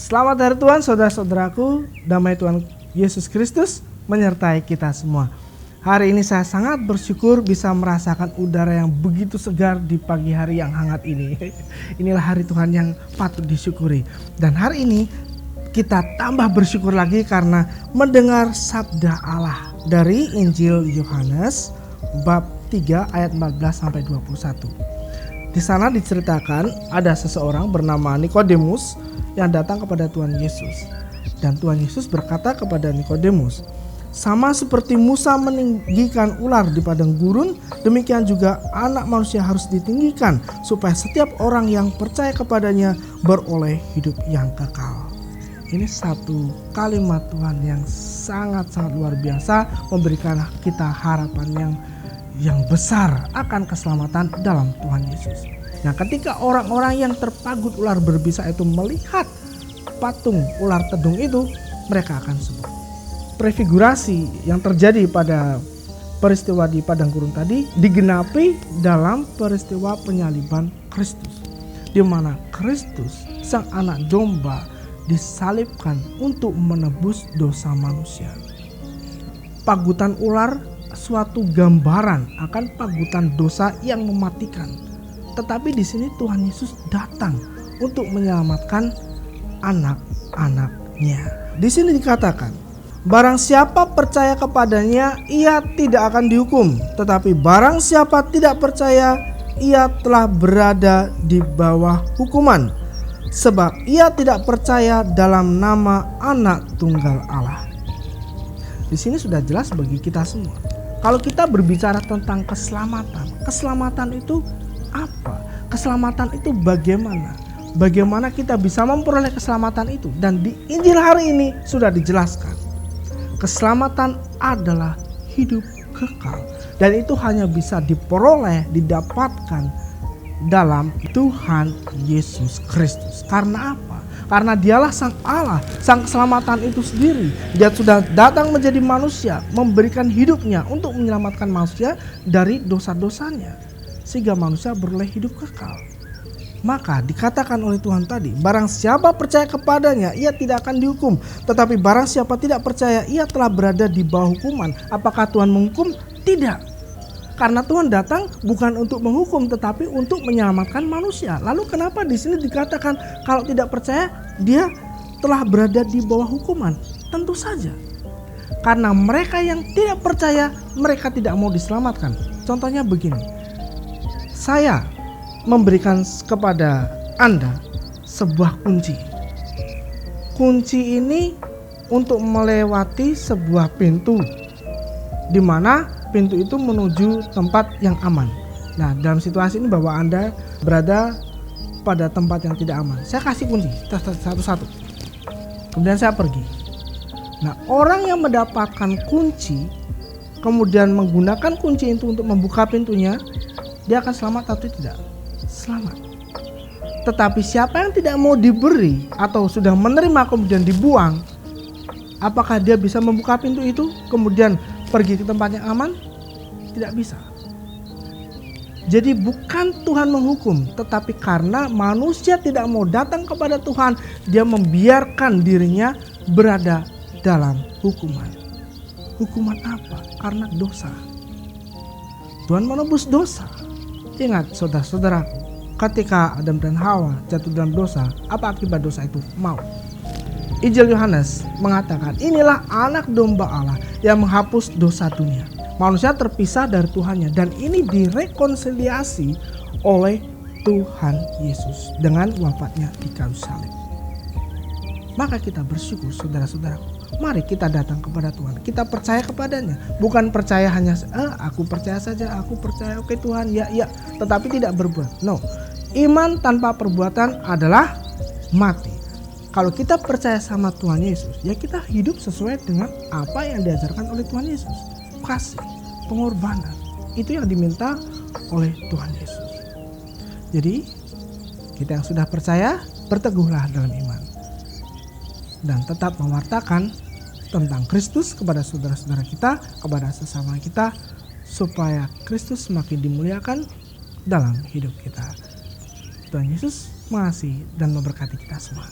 Selamat hari Tuhan saudara-saudaraku, damai Tuhan Yesus Kristus menyertai kita semua. Hari ini saya sangat bersyukur bisa merasakan udara yang begitu segar di pagi hari yang hangat ini. Inilah hari Tuhan yang patut disyukuri. Dan hari ini kita tambah bersyukur lagi karena mendengar sabda Allah dari Injil Yohanes bab 3 ayat 14 sampai 21. Di sana diceritakan ada seseorang bernama Nikodemus yang datang kepada Tuhan Yesus. Dan Tuhan Yesus berkata kepada Nikodemus, "Sama seperti Musa meninggikan ular di padang gurun, demikian juga Anak Manusia harus ditinggikan, supaya setiap orang yang percaya kepadanya beroleh hidup yang kekal." Ini satu kalimat Tuhan yang sangat-sangat luar biasa, memberikan kita harapan yang besar akan keselamatan dalam Tuhan Yesus. Nah, ketika orang-orang yang terpagut ular berbisa itu melihat patung ular tedung itu, mereka akan sembuh. Prefigurasi yang terjadi pada peristiwa di padang gurun tadi digenapi dalam peristiwa penyaliban Kristus, di mana Kristus, sang anak domba, disalibkan untuk menebus dosa manusia. Pagutan ular suatu gambaran akan pagutan dosa yang mematikan. Tetapi di sini Tuhan Yesus datang untuk menyelamatkan anak-anaknya. Di sini dikatakan, barang siapa percaya kepadanya, ia tidak akan dihukum. Tetapi barang siapa tidak percaya, ia telah berada di bawah hukuman. Sebab ia tidak percaya dalam nama Anak Tunggal Allah. Di sini sudah jelas bagi kita semua. Kalau kita berbicara tentang keselamatan itu apa? Keselamatan itu bagaimana? Bagaimana kita bisa memperoleh keselamatan itu? Dan di Injil hari ini sudah dijelaskan. Keselamatan adalah hidup kekal. Dan itu hanya bisa diperoleh, didapatkan dalam Tuhan Yesus Kristus. Karena apa? Karena dialah sang Allah, sang keselamatan itu sendiri. Dia sudah datang menjadi manusia, memberikan hidupnya untuk menyelamatkan manusia dari dosa-dosanya, sehingga manusia beroleh hidup kekal. Maka dikatakan oleh Tuhan tadi, barang siapa percaya kepadanya, ia tidak akan dihukum. Tetapi barang siapa tidak percaya, ia telah berada di bawah hukuman. Apakah Tuhan menghukum? Tidak. Karena Tuhan datang bukan untuk menghukum, tetapi untuk menyelamatkan manusia. Lalu kenapa di sini dikatakan kalau tidak percaya dia telah berada di bawah hukuman? Tentu saja karena mereka yang tidak percaya, mereka tidak mau diselamatkan. Contohnya begini, saya memberikan kepada Anda sebuah kunci. Kunci ini untuk melewati sebuah pintu, di mana pintu itu menuju tempat yang aman. Nah, dalam situasi ini bahwa Anda berada pada tempat yang tidak aman, saya kasih kunci satu-satu, kemudian saya pergi. Nah, orang yang mendapatkan kunci kemudian menggunakan kunci itu untuk membuka pintunya, dia akan selamat atau tidak? Selamat. Tetapi siapa yang tidak mau diberi atau sudah menerima kemudian dibuang, apakah dia bisa membuka pintu itu kemudian pergi ke tempat yang aman? Tidak bisa. Jadi bukan Tuhan menghukum, tetapi karena manusia tidak mau datang kepada Tuhan, dia membiarkan dirinya berada dalam hukuman. Hukuman apa? Karena dosa. Tuhan menebus dosa. Ingat saudara-saudaraku, ketika Adam dan Hawa jatuh dalam dosa, apa akibat dosa itu? Maut. Injil Yohanes mengatakan, inilah anak domba Allah yang menghapus dosa dunia. Manusia terpisah dari Tuhannya, dan ini direkonsiliasi oleh Tuhan Yesus dengan wafatnya di kayu salib. Maka kita bersyukur saudara-saudaraku. Mari kita datang kepada Tuhan. Kita percaya kepadanya. Bukan percaya hanya aku percaya saja, aku percaya oke Tuhan, ya. Tetapi tidak berbuat. No. Iman tanpa perbuatan adalah mati. Kalau kita percaya sama Tuhan Yesus, ya kita hidup sesuai dengan apa yang diajarkan oleh Tuhan Yesus. Kasih, pengorbanan, itu yang diminta oleh Tuhan Yesus. Jadi kita yang sudah percaya, berteguhlah dalam iman dan tetap mewartakan tentang Kristus kepada saudara-saudara kita, kepada sesama kita, supaya Kristus semakin dimuliakan dalam hidup kita. Tuhan Yesus mengasihi dan memberkati kita semua.